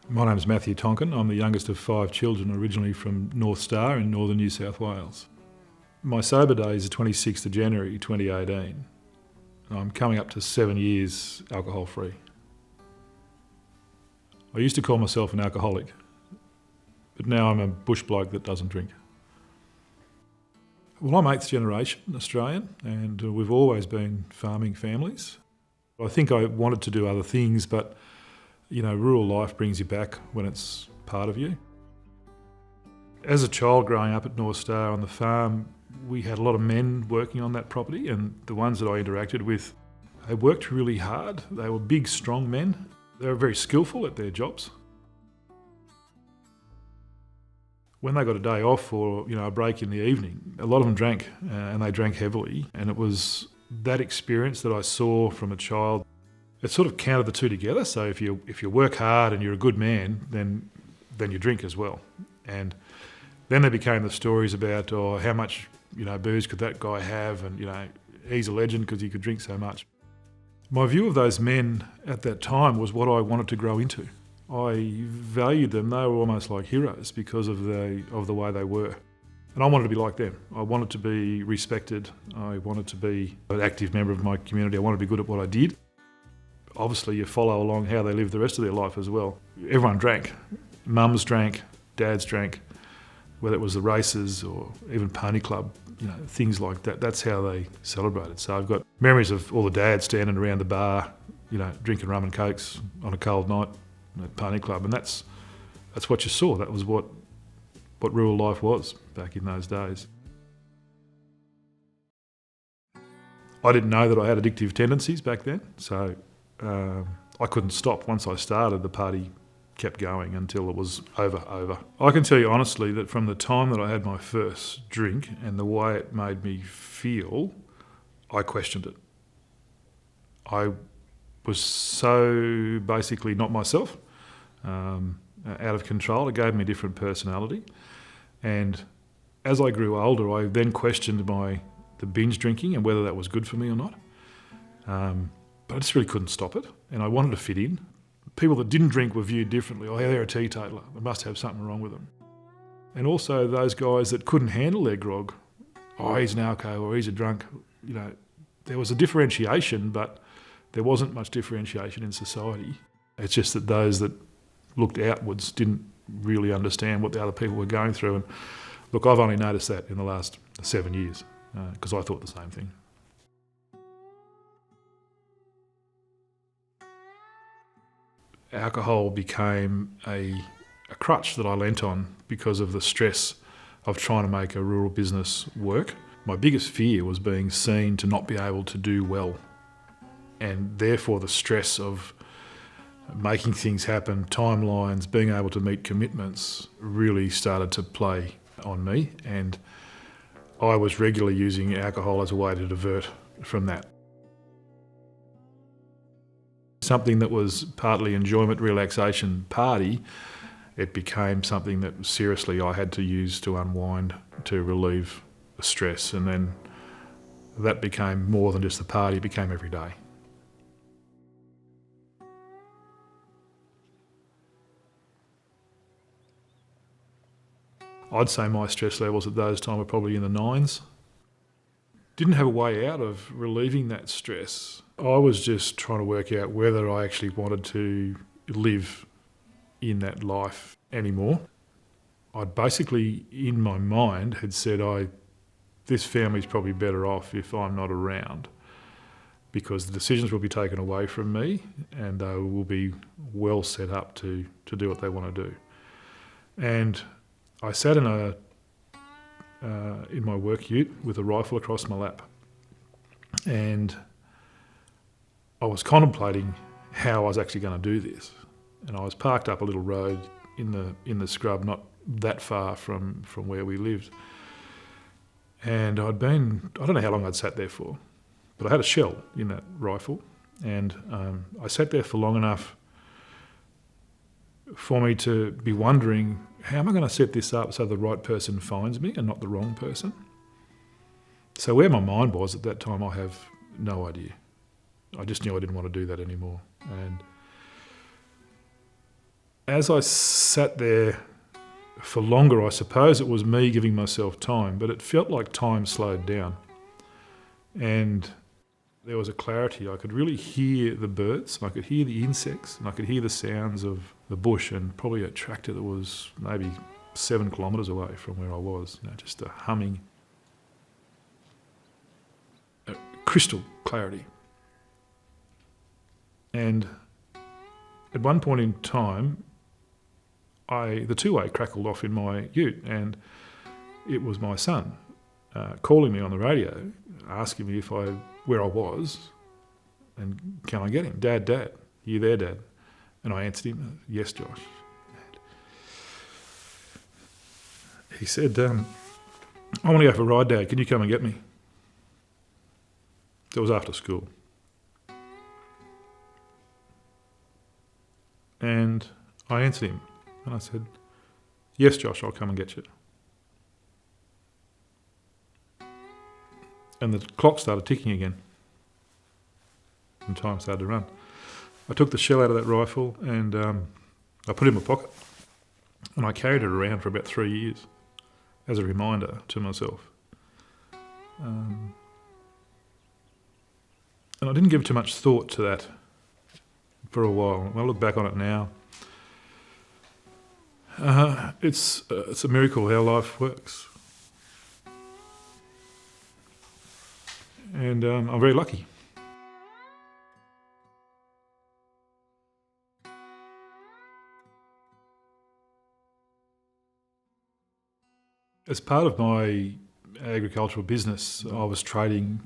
My name's Matty Tonkin. I'm the youngest of 5 children, originally from North Star in northern New South Wales. My sober day is the 26th of January 2018. I'm coming up to 7 years alcohol free. I used to call myself an alcoholic, but now I'm a bush bloke that doesn't drink. Well, I'm 8th generation Australian, and we've always been farming families. I think I wanted to do other things, but rural life brings you back when it's part of you. As a child growing up at North Star on the farm, we had a lot of men working on that property, and the ones that I interacted with, they worked really hard. They were big, strong men. They were very skillful at their jobs. When they got a day off or a break in the evening, a lot of them drank, and they drank heavily. And it was that experience that I saw from a child. It sort of counted the two together. So if you work hard and you're a good man, then you drink as well. And then there became the stories about how much booze could that guy have, and he's a legend because he could drink so much. My view of those men at that time was what I wanted to grow into. I valued them. They were almost like heroes because of the way they were. And I wanted to be like them. I wanted to be respected. I wanted to be an active member of my community. I wanted to be good at what I did. Obviously, you follow along how they lived the rest of their life as well. Everyone drank. Mums drank, dads drank, whether it was the races or even pony club, things like that. That's how they celebrated. So I've got memories of all the dads standing around the bar, drinking rum and cokes on a cold night at pony club, and that's what you saw. That was what rural life was back in those days. I didn't know that I had addictive tendencies back then, so I couldn't stop. Once I started, the party kept going until it was over. I can tell you honestly that from the time that I had my first drink and the way it made me feel, I questioned it. I was so basically not myself, out of control. It gave me a different personality. And as I grew older, I then questioned the binge drinking and whether that was good for me or not. But I just really couldn't stop it, and I wanted to fit in. People that didn't drink were viewed differently. Oh, yeah, they're a teetotaler. They must have something wrong with them. And also those guys that couldn't handle their grog. Oh, he's an alco or he's a drunk. There was a differentiation, but there wasn't much differentiation in society. It's just that those that looked outwards didn't really understand what the other people were going through. And look, I've only noticed that in the last 7 years because I thought the same thing. Alcohol became a crutch that I leant on because of the stress of trying to make a rural business work. My biggest fear was being seen to not be able to do well, and therefore the stress of making things happen, timelines, being able to meet commitments really started to play on me, and I was regularly using alcohol as a way to divert from that. Something that was partly enjoyment, relaxation, party, it became something that seriously I had to use to unwind, to relieve the stress, and then that became more than just the party, it became every day. I'd say my stress levels at those times were probably in the 9s. Didn't have a way out of relieving that stress. I was just trying to work out whether I actually wanted to live in that life anymore. I basically, in my mind, had said, this family's probably better off if I'm not around, because the decisions will be taken away from me and they will be well set up to do what they want to do. And I sat in my work ute with a rifle across my lap, and I was contemplating how I was actually going to do this. And I was parked up a little road in the scrub, not that far from where we lived. And I don't know how long I'd sat there for, but I had a shell in that rifle, and I sat there for long enough for me to be wondering, how am I going to set this up so the right person finds me and not the wrong person? So where my mind was at that time, I have no idea. I just knew I didn't want to do that anymore. And As I sat there for longer, I suppose it was me giving myself time, but it felt like time slowed down. And there was a clarity. I could really hear the birds, and I could hear the insects, and I could hear the sounds of the bush, and probably a tractor that was maybe 7 kilometres away from where I was, just a humming, a crystal clarity. And at one point in time, the two-way crackled off in my ute, and it was my son calling me on the radio, asking me where I was, and can I get him? Dad, you there, Dad? And I answered him, yes, Josh. Dad. He said, I want to go for a ride, Dad. Can you come and get me? It was after school. And I answered him, and I said, yes, Josh, I'll come and get you. And the clock started ticking again, and time started to run. I took the shell out of that rifle and I put it in my pocket, and I carried it around for about 3 years as a reminder to myself. And I didn't give too much thought to that for a while. When I look back on it now, it's a miracle how life works. And I'm very lucky. As part of my agricultural business, I was trading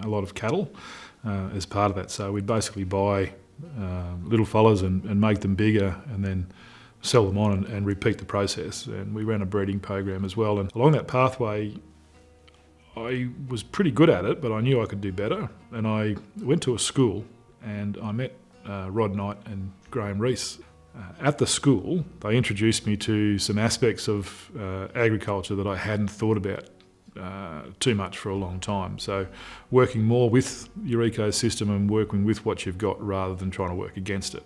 a lot of cattle as part of that. So we'd basically buy little fellas and make them bigger, and then sell them on and repeat the process. And we ran a breeding program as well. And along that pathway, I was pretty good at it, but I knew I could do better. And I went to a school and I met Rod Knight and Graham Reese. At the school, they introduced me to some aspects of agriculture that I hadn't thought about too much for a long time. So working more with your ecosystem and working with what you've got rather than trying to work against it,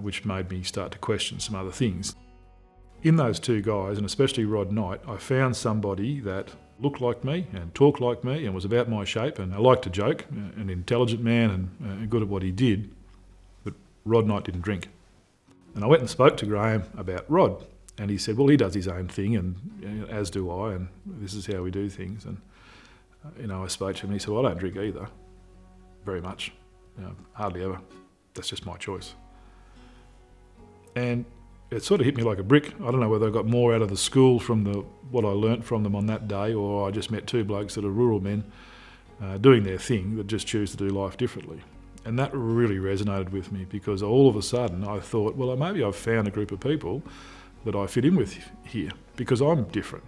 which made me start to question some other things. In those two guys, and especially Rod Knight, I found somebody that looked like me and talked like me and was about my shape, and I liked to joke, an intelligent man and good at what he did, but Rod Knight didn't drink. And I went and spoke to Graham about Rod, and he said, well, he does his own thing, and as do I, and this is how we do things. And I spoke to him, and he said, well, I don't drink either, very much, hardly ever. That's just my choice. And it sort of hit me like a brick. I don't know whether I got more out of the school from what I learnt from them on that day, or I just met two blokes that are rural men doing their thing that just choose to do life differently. And that really resonated with me, because all of a sudden I thought, well, maybe I've found a group of people that I fit in with here, because I'm different.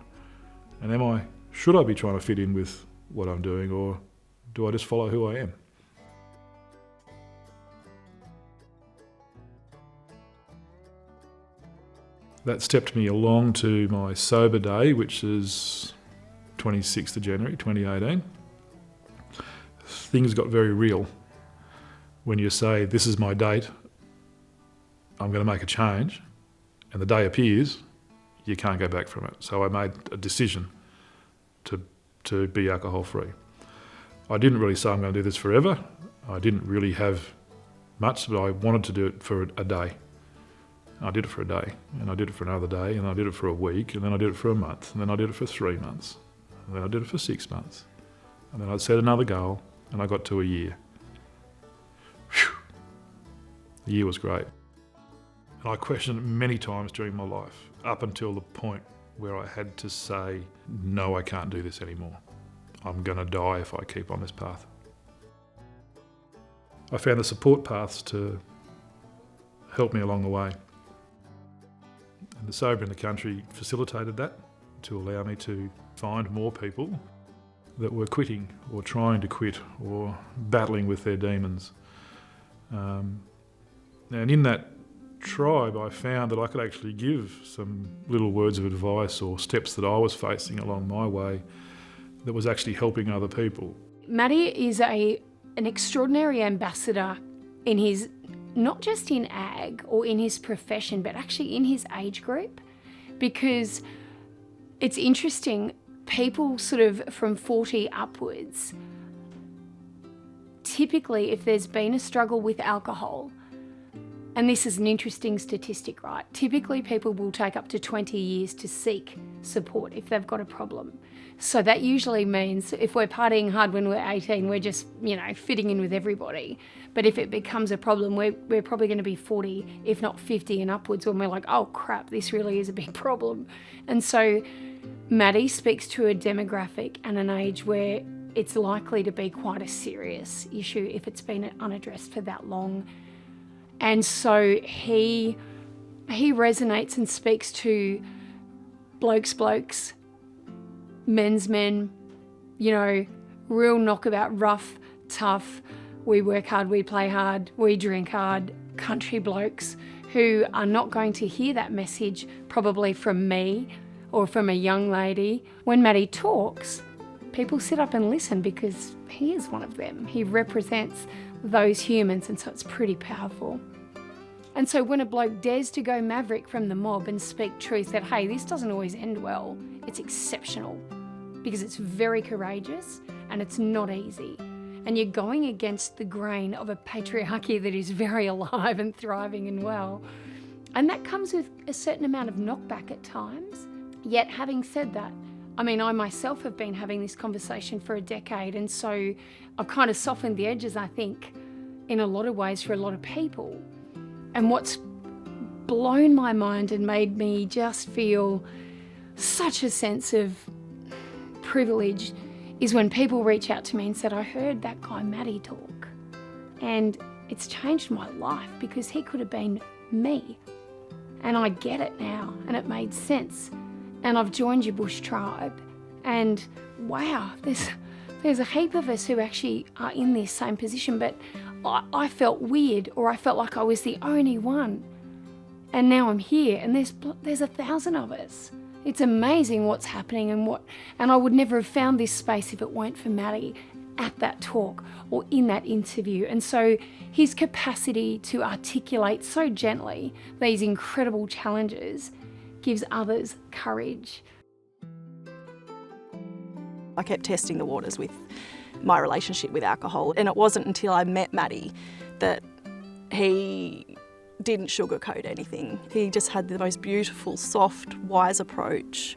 And should I be trying to fit in with what I'm doing, or do I just follow who I am? That stepped me along to my sober day, which is 26th of January 2018. Things got very real. When you say, this is my date, I'm going to make a change, and the day appears, you can't go back from it. So I made a decision to be alcohol-free. I didn't really say I'm going to do this forever. I didn't really have much, but I wanted to do it for a day. I did it for a day, and I did it for another day, and I did it for a week, and then I did it for a month, and then I did it for 3 months, and then I did it for 6 months. And then I'd set another goal, and I got to a year. Whew. The year was great. And I questioned it many times during my life, up until the point where I had to say, no, I can't do this anymore. I'm going to die if I keep on this path. I found the support paths to help me along the way. And the Sober in the Country facilitated that, to allow me to find more people that were quitting or trying to quit or battling with their demons. And in that tribe, I found that I could actually give some little words of advice or steps that I was facing along my way that was actually helping other people. Matty is an extraordinary ambassador in his not just in ag or in his profession, but actually in his age group, because it's interesting, people sort of from 40 upwards, typically if there's been a struggle with alcohol, and this is an interesting statistic, right? Typically people will take up to 20 years to seek support if they've got a problem. So that usually means if we're partying hard when we're 18, we're just, fitting in with everybody. But if it becomes a problem, we're probably going to be 40, if not 50 and upwards, when we're like, oh crap, this really is a big problem. And so Matty speaks to a demographic and an age where it's likely to be quite a serious issue if it's been unaddressed for that long. And so he resonates and speaks to blokes, men's men, real knockabout, rough, tough, we work hard, we play hard, we drink hard, country blokes who are not going to hear that message probably from me or from a young lady. When Matty talks, people sit up and listen because he is one of them. He represents those humans, and so it's pretty powerful. And so when a bloke dares to go maverick from the mob and speak truth that, hey, this doesn't always end well, it's exceptional because it's very courageous and it's not easy. And you're going against the grain of a patriarchy that is very alive and thriving and well. And that comes with a certain amount of knockback at times. Yet having said that, I myself have been having this conversation for a decade, and so I've kind of softened the edges, I think, in a lot of ways for a lot of people. And what's blown my mind and made me just feel such a sense of privilege is when people reach out to me and said, I heard that guy Matty talk, and it's changed my life because he could have been me. And I get it now, and it made sense. And I've joined your bush tribe, and wow, there's a heap of us who actually are in this same position, but I felt weird, or I felt like I was the only one. And now I'm here, and there's 1,000 of us. It's amazing what's happening, and I would never have found this space if it weren't for Matty at that talk or in that interview. And so his capacity to articulate so gently these incredible challenges gives others courage. I kept testing the waters with my relationship with alcohol, and it wasn't until I met Matty that he didn't sugarcoat anything. He just had the most beautiful, soft, wise approach,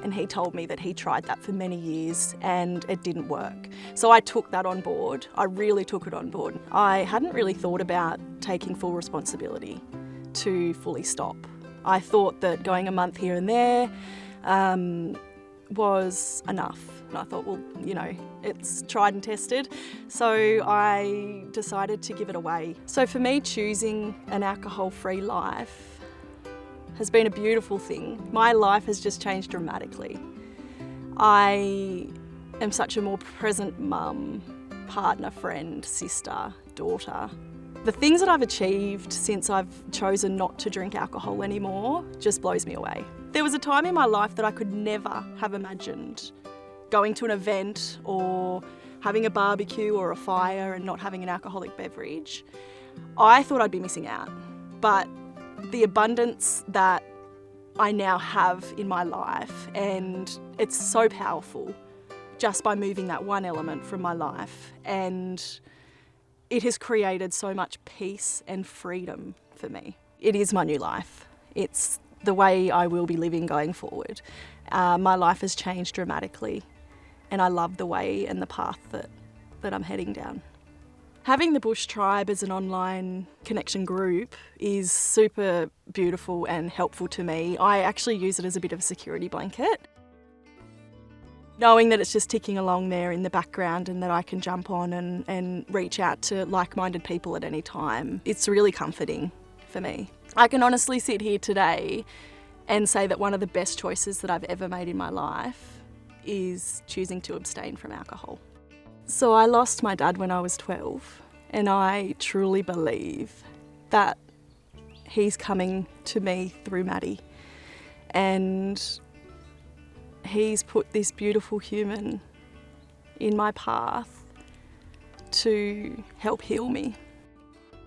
and he told me that he tried that for many years and it didn't work. So I took that on board. I really took it on board. I hadn't really thought about taking full responsibility to fully stop. I thought that going a month here and there was enough. And I thought, well, it's tried and tested. So I decided to give it away. So for me, choosing an alcohol-free life has been a beautiful thing. My life has just changed dramatically. I am such a more present mum, partner, friend, sister, daughter. The things that I've achieved since I've chosen not to drink alcohol anymore just blows me away. There was a time in my life that I could never have imagined going to an event or having a barbecue or a fire and not having an alcoholic beverage. I thought I'd be missing out, but the abundance that I now have in my life, and it's so powerful just by moving that one element from my life, and it has created so much peace and freedom for me. It is my new life. It's the way I will be living going forward. My life has changed dramatically, and I love the way and the path that I'm heading down. Having the Bush Tribe as an online connection group is super beautiful and helpful to me. I actually use it as a bit of a security blanket. Knowing that it's just ticking along there in the background and that I can jump on and reach out to like-minded people at any time, it's really comforting for me. I can honestly sit here today and say that one of the best choices that I've ever made in my life is choosing to abstain from alcohol. So I lost my dad when I was 12, and I truly believe that he's coming to me through Matty, and he's put this beautiful human in my path to help heal me.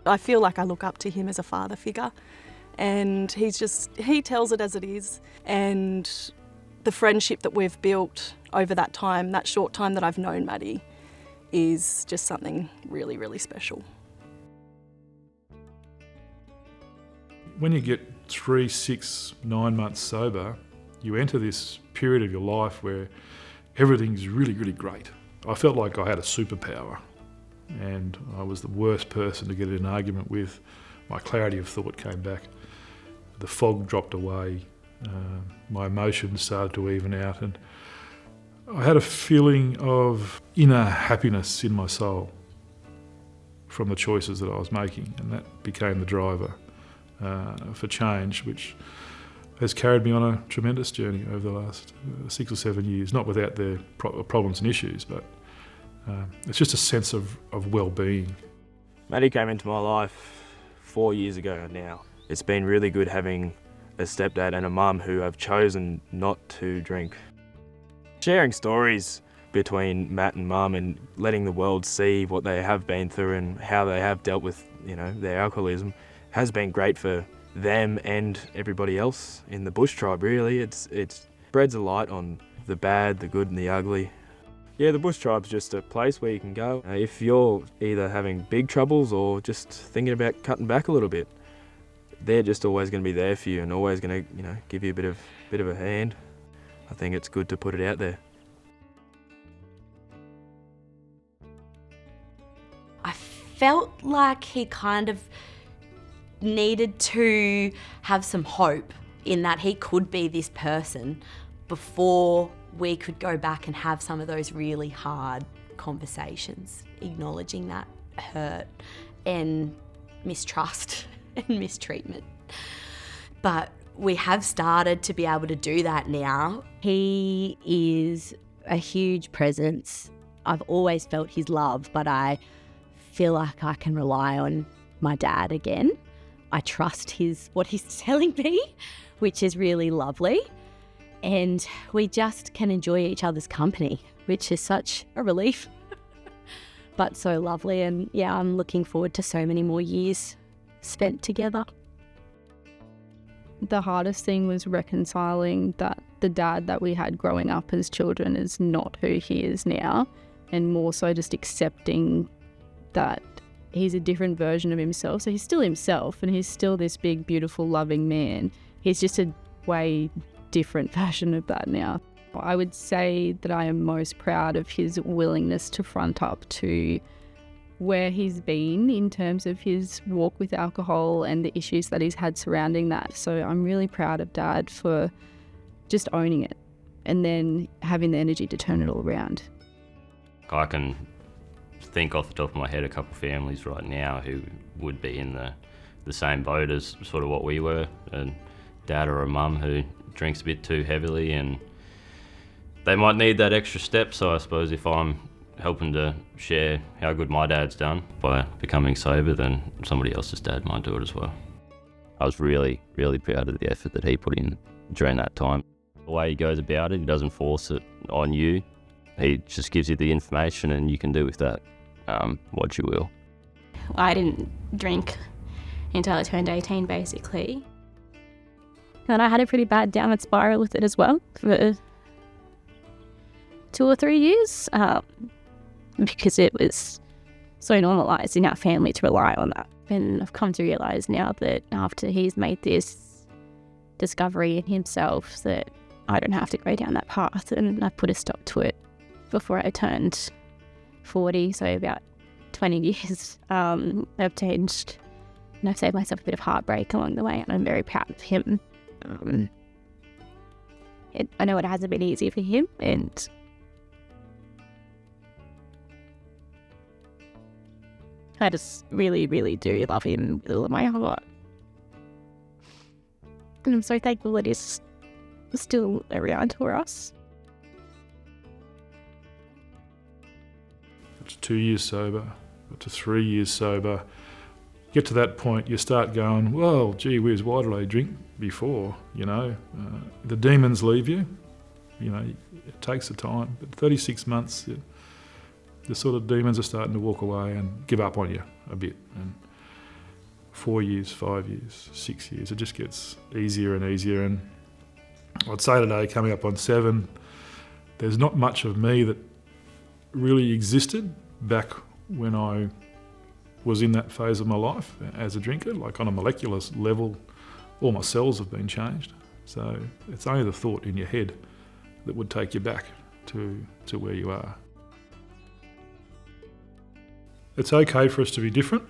I feel like I look up to him as a father figure, and he tells it as it is. And the friendship that we've built over that time, that short time that I've known Matty, is just something really, really special. When you get 3, 6, 9 months sober, you enter this period of your life where everything's really, really great. I felt like I had a superpower, and I was the worst person to get in an argument with. My clarity of thought came back. The fog dropped away. My emotions started to even out, and I had a feeling of inner happiness in my soul from the choices that I was making, and that became the driver for change, which has carried me on a tremendous journey over the last 6 or 7 years, not without their problems and issues, but it's just a sense of well-being. Matty came into my life 4 years ago now. It's been really good having a stepdad and a mum who have chosen not to drink. Sharing stories between Matt and mum and letting the world see what they have been through and how they have dealt with, their alcoholism has been great for them and everybody else in the bush tribe, really. It spreads a light on the bad, the good and the ugly. Yeah, the bush tribe's just a place where you can go if you're either having big troubles or just thinking about cutting back a little bit. They're just always going to be there for you and always going to, give you a bit of a hand. I think it's good to put it out there. I felt like he kind of needed to have some hope in that he could be this person before we could go back and have some of those really hard conversations, acknowledging that hurt and mistrust and mistreatment. But we have started to be able to do that now. He is a huge presence. I've always felt his love, but I feel like I can rely on my dad again. I trust what he's telling me, which is really lovely. And we just can enjoy each other's company, which is such a relief, but so lovely. And yeah, I'm looking forward to so many more years spent together. The hardest thing was reconciling that the dad that we had growing up as children is not who he is now, and more so just accepting that he's a different version of himself. So he's still himself and he's still this big, beautiful, loving man. He's just a way different version of that now. I would say that I am most proud of his willingness to front up to where he's been in terms of his walk with alcohol and the issues that he's had surrounding that. So I'm really proud of Dad for just owning it and then having the energy to turn it all around. I can think off the top of my head a couple of families right now who would be in the same boat as sort of what we were, a dad or a mum who drinks a bit too heavily, and they might need that extra step. So I suppose if I'm helping to share how good my dad's done by becoming sober, then somebody else's dad might do it as well. I was really, really proud of the effort that he put in during that time. The way he goes about it, he doesn't force it on you. He just gives you the information and you can do with that what you will. I didn't drink until I turned 18, basically. And I had a pretty bad downward spiral with it as well for 2 or 3 years, because it was so normalised in our family to rely on that. And I've come to realise now that after he's made this discovery in himself that I don't have to go down that path, and I put a stop to it before I turned 40, so about 20 years. I've changed and I've saved myself a bit of heartbreak along the way, and I'm very proud of him. I know it hasn't been easy for him, and I just really, really do love him with all of my heart. And I'm so thankful that he's still around for us. It's 2 years sober, to 3 years sober. Get to that point, you start going, well, gee whiz, why did I drink before? The demons leave you. It takes the time. But 36 months, the sort of demons are starting to walk away and give up on you a bit. And 4 years, 5 years, 6 years. It just gets easier and easier. And I'd say today, coming up on 7, there's not much of me that really existed back when I was in that phase of my life as a drinker. Like on a molecular level, all my cells have been changed. So it's only the thought in your head that would take you back to where you are. It's okay for us to be different.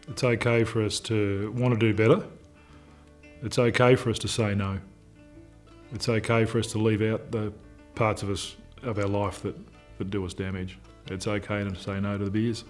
It's okay for us to want to do better. It's okay for us to say no. It's okay for us to leave out the parts of our life that do us damage. It's okay to say no to the beers.